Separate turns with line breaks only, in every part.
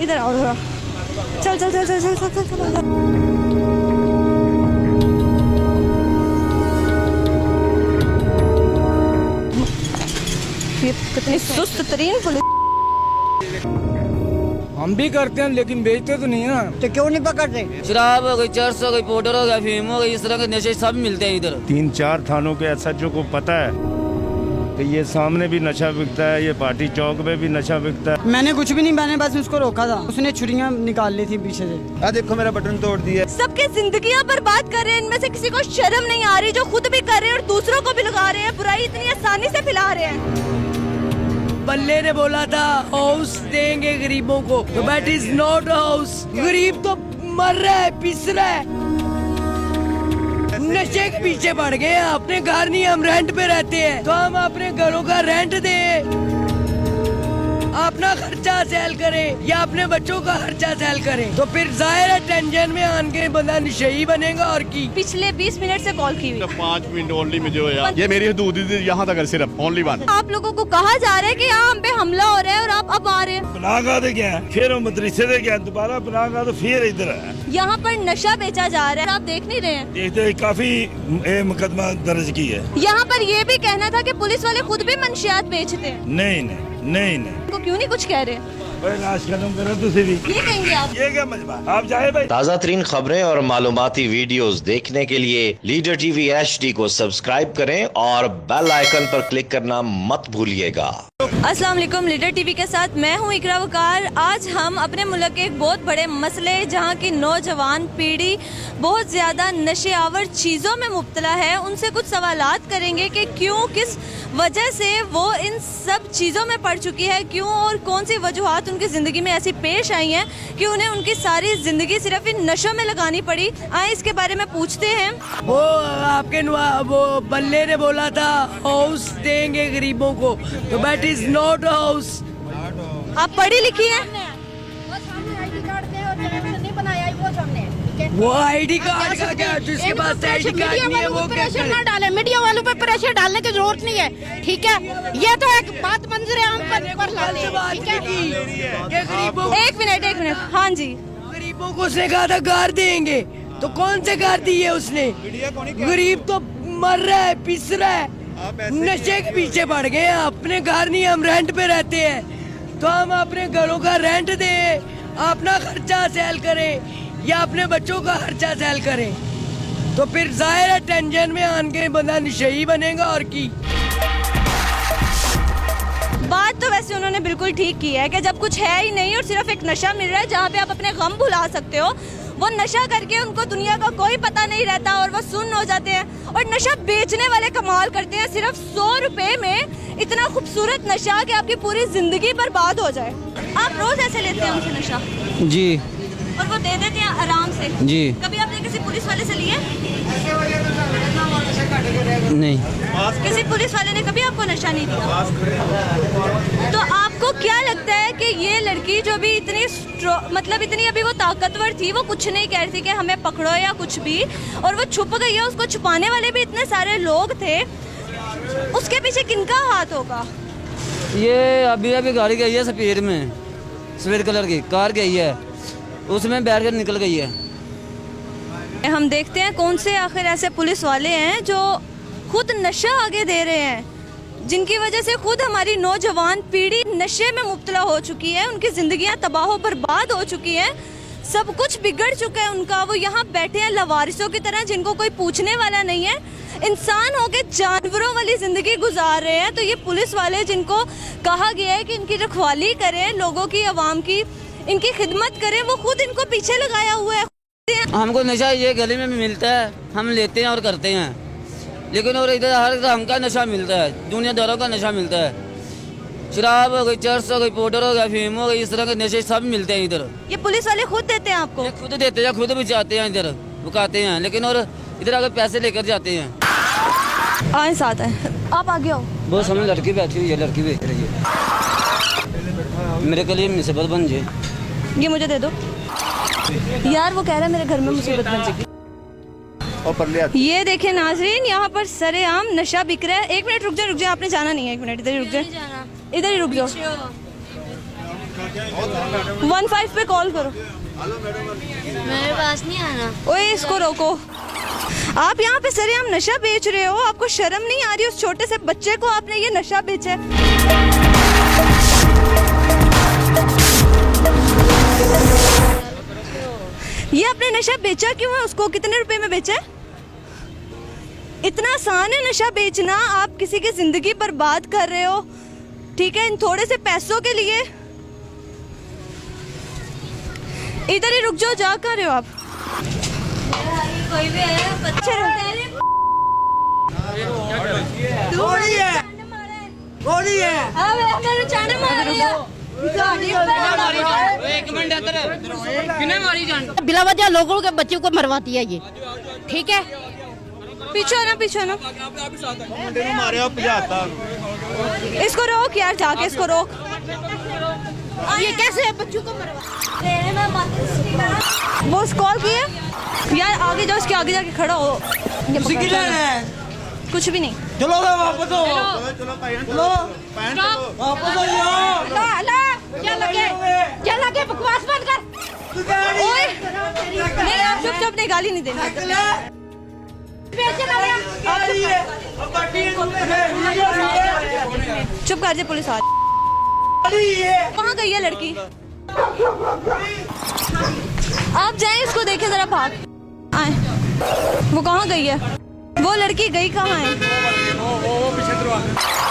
इधर आओ थोड़ा। चल चल चल चल चल चल चल चल। ये कितनी सुस्त तरीन पुलिस।
हम भी करते हैं लेकिन बेचते तो नहीं ना।
तो क्यों नहीं पकड़ते?
शराब हो गई, चरस हो गई, पाउडर हो गया, अफीम हो गई, इस तरह के नशे सब मिलते हैं इधर।
3-4 थानों के एसएचओ को पता है कि ये सामने भी नशा बिकता है, ये पार्टी चौक में भी नशा बिकता है।
मैंने कुछ भी नहीं, मैंने बस उसको रोका था। उसने छुरियां निकाल ली थी पीछे से।
देखो मेरा बटन तोड़ दिया।
सबके जिंदगियां बर्बाद कर रहे हैं। इनमें से किसी को शर्म नहीं आ रही, जो खुद भी कर रहे हैं और दूसरों को भी लगा रहे हैं। बुराई इतनी आसानी से फैला रहे हैं।
बल्ले ने बोला था हाउस देंगे गरीबों को, तो दैट इज नॉट हाउस। गरीब तो मर रहा है, पिस रहा है, नशे के पीछे पड़ गए हैं। अपने घर नहीं, हम रेंट पे रहते हैं, तो हम अपने घरों का रेंट दें, अपना खर्चा सैल करें या अपने बच्चों का खर्चा सैल करें, तो फिर जाहिर है टेंशन में आन के बंदा नशेई बनेगा। और की
पिछले 20 मिनट से कॉल की हुई।
5 मिनट ओनली में जो है ये मेरी हदूद यहाँ तक सिर्फ ओनली 1।
आप लोगों को कहा जा रहा है कि यहाँ हम पे हमला हो रहा है और आप अब आ रहे हैं।
पनागा दे गया, फिर मदरसे दे गया, दोबारा पनागा तो फिर इधर है।
यहाँ पर नशा बेचा जा रहा है, आप देख नहीं रहे हैं।
देखते काफी मुकदमा दर्ज की है।
यहाँ पर ये भी कहना था कि पुलिस वाले खुद भी मंशियात बेचते हैं।
नहीं नहीं नहीं नहीं,
को क्यों नहीं कुछ कह रहे?
नाश कदम करो तुझे भी।
ये कहेंगे आप?
ये क्या मजबा, आप जाए भाई।
ताज़ा तरीन खबरें और मालूमाती वीडियोस देखने के लिए लीडर टीवी HD को सब्सक्राइब करें और बेल आइकन पर क्लिक करना मत भूलिएगा।
अस्सलाम वालेकुम, लीडर टीवी के साथ मैं हूं इकरा वकार। आज हम अपने मुल्क के एक बहुत बड़े मसले, जहां की नौजवान पीढ़ी बहुत ज़्यादा नशे आवर चीज़ों में मुब्तला है, उनसे कुछ सवालात करेंगे कि क्यों, किस वजह से वो इन सब चीज़ों में पड़ चुकी है, क्यों और कौन सी वजूहात उनकी ज़िंदगी में ऐसी पेश आई हैं कि उन्हें उनकी सारी ज़िंदगी सिर्फ इन नशों में लगानी पड़ी। आए इसके बारे में पूछते हैं।
वो आपके वो बल्ले ने बोला था हाउस देंगे गरीबों को, तो दैट इज नॉट हाउस।
आप पढ़ी लिखी हैं?
वो आईडी कार्ड का क्या, जिसके पास आईडी कार्ड नहीं है वो क्या करे?
ना डाले, मीडिया वालों पे प्रेशर डालने की जरूरत नहीं है, ठीक है? ये तो एक बात मंजर आम पर लाने, ठीक है?
ये गरीबों,
एक मिनट, हाँ जी।
गरीबों को उसने कहा था घर देंगे, तो कौन से घर दिए उसने? गरीब तो मर रहा है, पिस रहा है, नशे के पीछे पड़ गए हैं। अपने घर नहीं, हम रेंट पे रहते हैं, तो हम अपने घरों का रेंट दें, अपना खर्चा सैल करें या अपने बच्चों का खर्चा सैल करें, तो फिर जाहिर है टेंशन में आन के बंदा नशेई बनेगा। और की
बात तो वैसे उन्होंने बिल्कुल ठीक की है कि जब कुछ है ही नहीं और सिर्फ एक नशा मिल रहा है जहाँ पे आप अपने गम भुला सकते हो, वो नशा करके उनको दुनिया का कोई पता नहीं रहता और वो सुन्न हो जाते हैं। और नशा बेचने वाले कमाल करते हैं, सिर्फ 100 रुपए में इतना खूबसूरत नशा कि आपकी पूरी जिंदगी बर्बाद हो जाए। आप रोज ऐसे लेते हैं उनसे नशा?
जी।
और वो दे देते हैं आराम से?
जी।
कभी आपने किसी पुलिस वाले से लिए?
नहीं।
किसी पुलिस वाले ने कभी आपको नशा नहीं दिया? तो आपको क्या लगता है कि ये लड़की जो भी इतनी मतलब इतनी अभी वो ताकतवर थी, वो कुछ नहीं कह रही थी कि हमें पकड़ो या कुछ भी, और वो छुप गई है, उसको छुपाने वाले भी इतने सारे लोग थे, उसके पीछे किनका हाथ होगा?
ये अभी गाड़ी गई है सफेद में, सफेद कलर की कार गई है, उसमें बैठ कर निकल गई है।
हम देखते हैं कौन से आखिर ऐसे पुलिस वाले हैं जो खुद नशा आगे दे रहे हैं, जिनकी वजह से खुद हमारी नौजवान पीढ़ी नशे में मुब्तला हो चुकी है, उनकी जिंदगियां तबाह बर्बाद हो चुकी हैं, सब कुछ बिगड़ चुका है उनका। वो यहाँ बैठे हैं लवारिसों की तरह, जिनको कोई पूछने वाला नहीं है, इंसान होके जानवरों वाली जिंदगी गुजार रहे हैं। तो ये पुलिस वाले जिनको कहा गया है कि इनकी रखवाली करें, लोगों की, आवाम की, इनकी खिदमत करें, वो खुद इनको पीछे लगाया हुआ है।
हमको नशा ये गली में भी मिलता है, हम लेते हैं और करते हैं, लेकिन और इधर हर रंग का नशा मिलता है, दुनियादारों का नशा मिलता है। शराब हो गई, चरस हो गई, पाउडर हो गया, अफीम हो गई, इस तरह के नशे सब मिलते हैं इधर।
ये पुलिस वाले खुद देते हैं आपको?
खुद देते हैं, खुद भी जाते हैं इधर, बुकाते हैं, लेकिन और इधर अगर पैसे लेकर जाते हैं।
आए साथ है, आप आगे आओ।
बहुत सामने लड़की बैठी हुई है, लड़की बैठ रही है, मेरे के लिए मुसीबत बन जाए।
ये मुझे दे दो यार, वो कह रहा है मेरे घर में मुसीबत बन जाएगी। ये देखें नाजरीन, यहाँ पर सरेआम नशा बिक रहा है। एक मिनट रुक जाए, आपने जाना नहीं है, एक मिनट इधर ही रुक जाए, इधर ही रुक जाओ। 15 पे कॉल करो।
मेरे पास नहीं आना।
ओए इसको रोको। आप यहाँ पे सरेआम नशा बेच रहे हो, आपको शर्म नहीं आ रही? उस छोटे से बच्चे को आपने ये नशा बेचा है। ये आपने नशा बेचा क्यों है? उसको कितने रुपए में बेचा है? इतना आसान है नशा बेचना? आप किसी की जिंदगी बर्बाद कर रहे हो, ठीक है, इन थोड़े से पैसों के लिए। इधर ही रुक जाओ, जा कर रहे हो आप? कोई भी है बच्चे
बिला वजह लोगों के बच्चों को मरवाती है ये, ठीक है?
पीछे ना, पीछे ना, इसको रोक यार, जाके इसको रोक।
ये कैसे बच्चों को मरवा?
वो कॉल किए यार, आगे जाओ, इसके आगे जाके खड़ा हो। कुछ भी नहीं।
चलो वापस हो, चलो
क्या लगे बकवास बंद कर।
ओए नहीं, आप चुप चुप, नहीं, गाली नहीं देनी। चुप कर, पुलिस आ रही। कहाँ गई है लड़की? आप जाएं, इसको देखें जरा, भाग आए। वो कहाँ गई है? वो लड़की गई कहाँ है?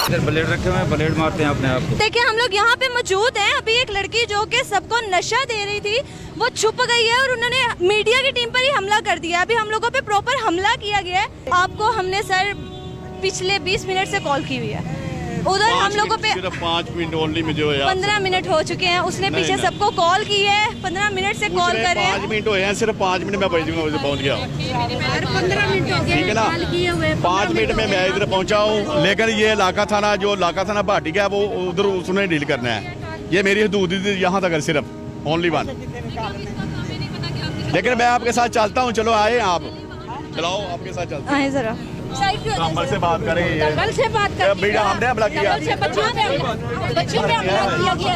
इधर ब्लेड रखे हुए, ब्लेड मारते हैं अपने आप को।
देखिए हम लोग यहाँ पे मौजूद हैं। अभी एक लड़की जो कि सबको नशा दे रही थी, वो छुप गई है और उन्होंने मीडिया की टीम पर ही हमला कर दिया। अभी हम लोगों पे प्रॉपर हमला किया गया है। आपको हमने सर पिछले 20 मिनट से कॉल की हुई है। उधर हम लोगों पे
सिर्फ 5 मिनट ओनली में जो है
15 मिनट हो चुके हैं। उसने पीछे सबको कॉल की है, 15 मिनट से कॉल कर रहे हैं।
5 मिनट हुए हैं, सिर्फ 5 मिनट में पहुंच गया।
15 मिनट हो गए,
ठीक है ना, 5 मिनट में मैं इधर पहुंचा हूँ। लेकिन ये इलाका थाना, जो इलाका थाना भाटी का है, वो उधर उसने डील करना है। ये मेरी हदूद यहाँ तक है, सिर्फ ओनली 1। लेकिन मैं आपके साथ चलता हूँ। चलो आए आप, चलाओ, आपके साथ चलता
आए जरा।
हूँ। से बात करें,
कल से बात कर
बेटा हमने हमला किया।
बच्चों पे हमला किया गया।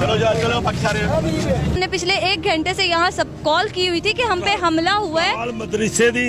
चलो जा, चलो पक्षारे।
हमने पिछले 1 घंटे से यहाँ सब कॉल की हुई थी कि हम पे हमला हुआ है।
मदरसे दी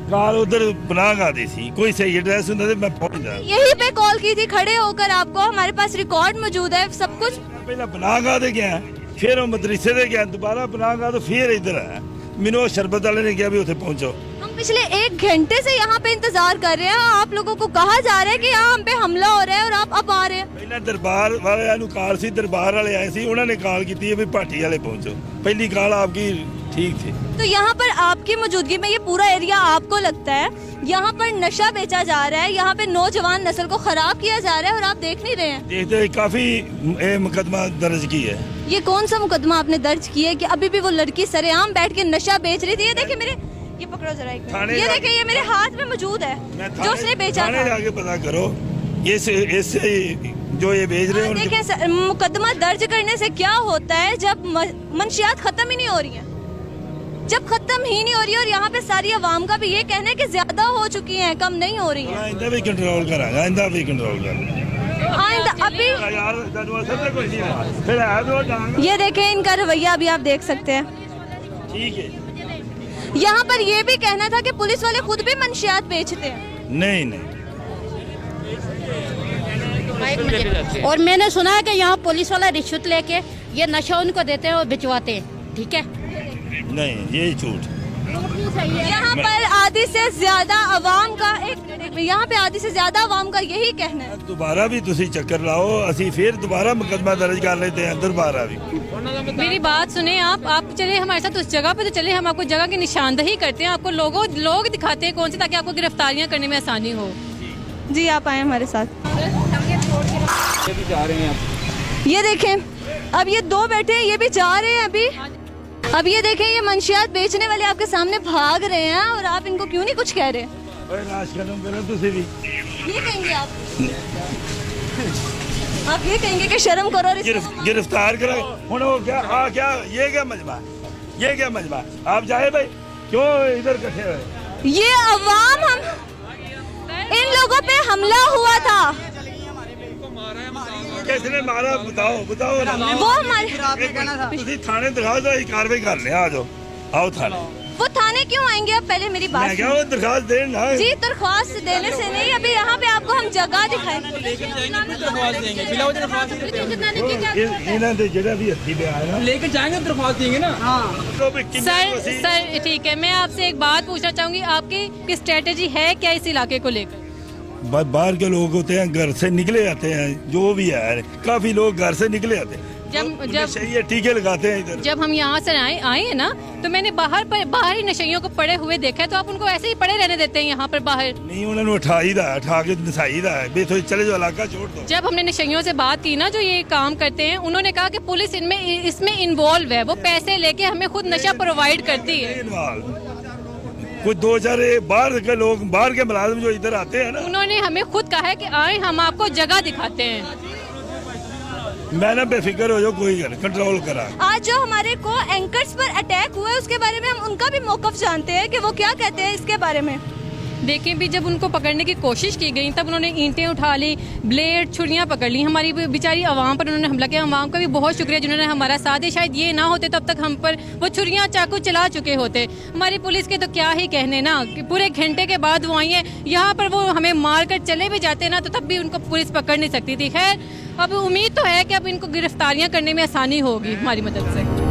काल उधर बनागा दी थी, कोई सही एड्रेस ਹੁੰਦਾ ਤੇ मैं पहुंच गया।
यही पे कॉल की थी खड़े होकर आपको। हमारे पास रिकॉर्ड मौजूद है, सब कुछ।
पहले बनागा दे गया, फिर वो मदरसे दे गया, दोबारा बनागा तो फिर इधर आया। मैंने शरबत वाले ने कहा भी उसे पहुंचो।
हम पिछले 1 घंटे से यहाँ पे इंतजार कर रहे हैं। आप लोगों को कहा जा रहा है कि यहाँ हम पे हमला हो रहा है और आप अब आ रहे हैं।
ਪਹਿਲਾਂ ਦਰਬਾਰ ਵਾਲਿਆਂ ਨੂੰ ਕਾਲ ਸੀ, ਦਰਬਾਰ ਵਾਲੇ ਆਏ ਸੀ, ਉਹਨਾਂ ਨੇ ਕਾਲ ਕੀਤੀ ਹੈ ਵੀ ਭਾਟੀ ਵਾਲੇ ਪਹੁੰਚੋ। ਪਹਿਲੀ ਕਾਲ आपकी ठीक थी।
तो यहाँ पर आपकी मौजूदगी में ये पूरा एरिया आपको लगता है यहाँ पर नशा बेचा जा रहा है, यहाँ पे नौजवान नस्ल को खराब किया जा रहा है और आप देख नहीं रहे हैं।
देखते काफी मुकदमा दर्ज की है।
ये कौन सा मुकदमा आपने दर्ज किया है कि अभी भी वो लड़की सरेआम बैठ के नशा बेच रही थी? ये देखिए मेरे, ये पकड़ो जरा एक मिनट। ये देखिए, ये मेरे हाथ में मौजूद है जो उसने बेचा था।
जाके पता करो इससे जो ये बेच रहे हैं।
देखें मुकदमा दर्ज करने से क्या होता है जब मंशियात खत्म ही नहीं हो रही है, जब खत्म ही नहीं हो रही है। और यहाँ पे सारी आवाम का भी ये कहना है कि ज्यादा हो चुकी हैं, कम नहीं हो रही है।
आइंदा भी कंट्रोल करांगा, आइंदा भी कंट्रोल कर।
आइंदा अभी
यार कोई नहीं फिर आ दो डांग।
ये देखें इनका रवैया अभी आप देख सकते हैं।
ठीक है,
यहाँ पर ये भी कहना था कि पुलिस वाले खुद भी मंशियात बेचते हैं।
नहीं नहीं,
और मैंने सुना है कि यहाँ पुलिस वाला रिश्वत लेके ये नशा उनको देते हैं और भिजवाते हैं, ठीक है?
नहीं, ये झूठ।
यहाँ पर आधी से ज्यादा आवाम का यहाँ पे आधी से ज्यादा आवाम का यही कहना है।
दोबारा भी तुसी चक्कर लाओ, असी फिर दोबारा मुकदमा दर्ज कर लेते हैं, दोबारा भी।
मेरी बात सुने आप चले हमारे साथ उस जगह पे, तो चले हम आपको जगह की निशानदही करते हैं, आपको लोग दिखाते हैं कौन से, ताकि आपको गिरफ्तारियां करने में आसानी हो।
जी आप आए हमारे साथ।
ये भी जा रहे हैं।
ये देखें, अब ये 2 बैठे हैं, ये भी जा रहे हैं अभी। अब ये देखें, ये मंशियात बेचने वाले आपके सामने भाग रहे हैं और आप इनको क्यों नहीं कुछ कह रहे? ये कहेंगे आप ये कहेंगे कि शर्म करो और
गिरफ्तार करो। ये क्या मजमा, आप जाए भाई, क्यों इधर इकट्ठे हुए?
ये अवाम, हम इन लोगों पे हमला हुआ था।
किसने मारा बताओ बताओ ना।
वो हमारे
ਤੁਸੀਂ ਥਾਣੇ ਦਰਖਾਸਤ ਦਾ ਕਾਰਵਾਈ ਕਰ ਲਿਆ ਆ ਜਾਓ आओ थाने
वो थाने क्यों आएंगे? अब पहले मेरी बात
मैं क्या वो दरखास्त देना ना
जी, दरख्वास्त देने से नहीं, अभी यहाँ पे आपको हम जगह दिखाएंगे।
इन्होंने तो जगह भी अच्छी पे आया ना
लेके जाएंगे दरख्वास्त देंगे ना।
तो भी कितनी
सर
वसी-
सर ठीक है, मैं आपसे एक बात पूछना चाहूंगी, आपकी स्ट्रेटेजी है क्या इस इलाके को लेकर?
बाहर के लोग होते हैं घर से निकले जाते हैं जो भी है काफी लोग घर से निकले जाते हैं
जब
सही है टीके लगाते हैं इधर
जब हम यहाँ से आए हैं ना, तो मैंने बाहर ही नशइयों को पड़े हुए देखा है, तो आप उनको ऐसे ही पड़े रहने देते हैं यहाँ पर बाहर?
नहीं उन्होंने उठा के नसाई दा है बेथो चले जाओ इलाका छोड़ दो।
जब हमने नशइयों से बात की ना जो ये काम करते हैं, उन्होंने कहा कि पुलिस इसमें इन्वॉल्व है, वो पैसे लेके हमें खुद नशा प्रोवाइड करती है।
कुछ दो चार बाहर के लोग बाहर के मुलाजिम जो इधर आते हैं ना,
उन्होंने हमें खुद कहा है कि आए हम आपको जगह दिखाते हैं।
मैं ना बेफिक्र हो जाओ कोई कंट्रोल करा।
आज जो हमारे को एंकर्स पर अटैक हुआ है उसके बारे में हम उनका भी मौकफ जानते हैं कि वो क्या कहते हैं इसके बारे में।
देखें भी, जब उनको पकड़ने की कोशिश की गई तब उन्होंने ईंटें उठा ली, ब्लेड छुरियां पकड़ ली, हमारी बेचारी आवाम पर उन्होंने हमला किया। आवाम का भी बहुत शुक्रिया जिन्होंने हमारा साथ दिया, शायद ये ना होते तब तक हम पर वो छुरियां चाकू चला चुके होते। हमारी पुलिस के तो क्या ही कहने ना, कि पूरे घंटे के बाद वो आई है यहाँ पर, वो हमें मार कर चले भी जाते ना तो तब भी उनको पुलिस पकड़ नहीं सकती थी। खैर अब उम्मीद तो है कि अब इनको गिरफ्तारियां करने में आसानी होगी हमारी मदद से।